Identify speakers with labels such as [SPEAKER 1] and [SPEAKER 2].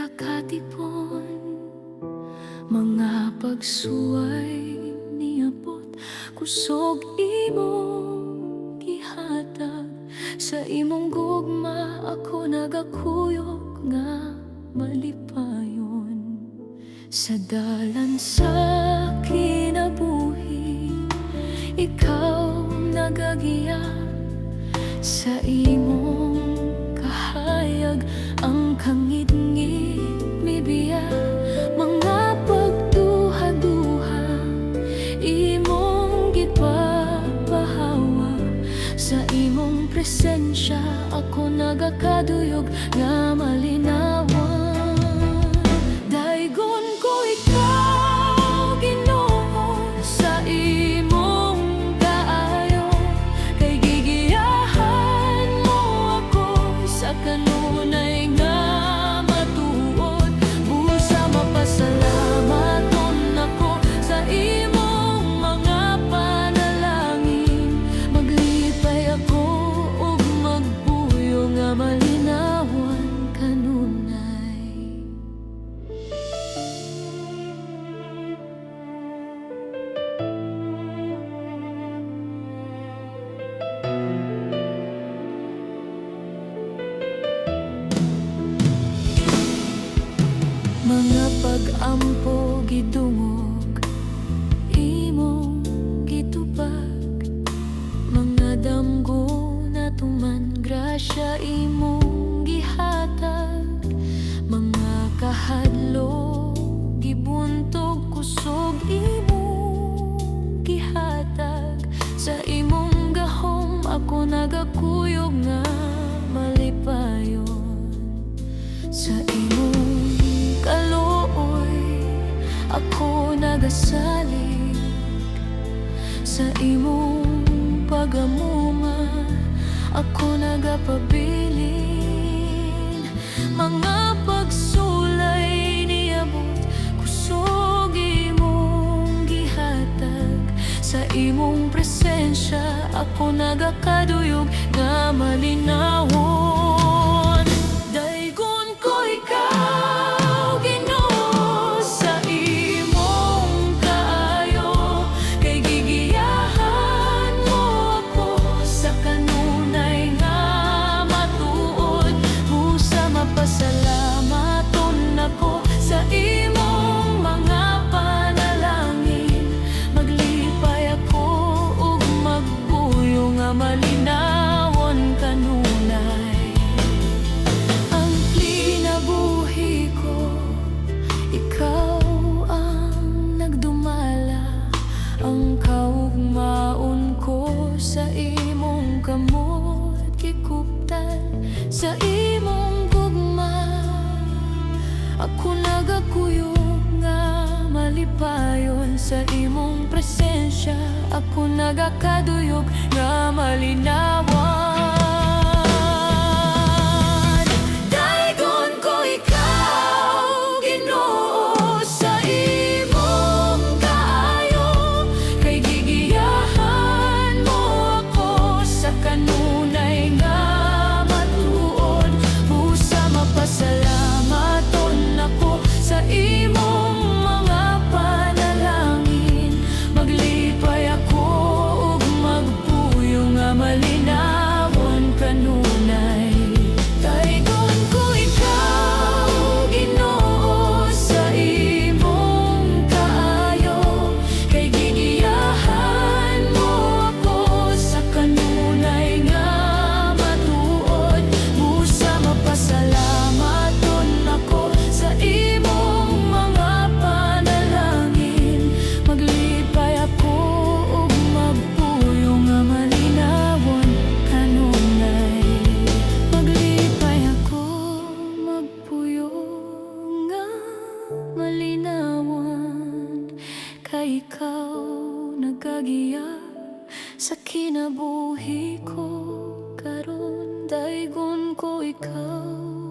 [SPEAKER 1] nagakatipon, mga pagsuway niabot, kusog imong gihatag. Sa imong gugma ako nagakuyog nga malipayon. Sa dalan sa kinabuhi, ikaw nagagiya. Sa imong kahayag ang kangit-ngit mibiya. Mga pagduha-duha imong gipapahawa. Sa imong presensya ako nagakaduyog nga malinawan. Daigon ko ikaw, Ginoo, sa imong kaayo. Kay gigiyahan mo ako sa kanunay nga matuod. Busa mapasalamat ako sa imong mga panalangin. Maglipay ako ug magpuyo nga malinawan kanunay. Mga pag-ampo gidungog imong gitupag. Mga damgo na tuman grasya imong gihatag. Mga kahadlo gibuntog kusog imong gihatag. Sa imong gahom ako nagakuyog nga malipayon. Sa imong kaluoy ako nagasalig. Sa imong pagamunga ako nagapabilin. Mga pagsulay niabot, kusog imong gihatag. Sa imong presensya ako nagakaduyog nga malinawon. Daigon ko ikaw, Ginoo, sa imong kaayo. Kay gigiyahan mo ako sa kanunay nga matuod. Busa mapasalamaton ako sa imong mga panalangin. Maglipay ako ug magpuyo nga malinawon kanunay. Ang kinabuhi ko, ikaw ang nagdumala. Ang kaugmaon ko sa imong kamot gikuptan. Sa imong gugma ako nagakuyog nga malipayon. Sa imong presensya ako nagakaduyog nga malinawan. Daigon ko ikaw, Ginoo, sa imong kaayo. Kay gigiyahan mo ako sa kanunay nga matuod. Busa mapasalamaton ako sa imong mga panalangin. Maglipay ako ug magpuyo nga malinawon kanunay. Daigon ko ikaw, Ginoo, sa imong kaayo. Kay gigiyahan mo ako sa kanunay nga matuod. Busa mapasalamaton ako sa imong mga panalangin. Maglipay ako ug magpuyo nga malinawon kanunay. Maglipay ako, magpuyo nga malinawon. Kay ikaw nagagiya sa kinabuhi ko karon. Daigon ko ikaw,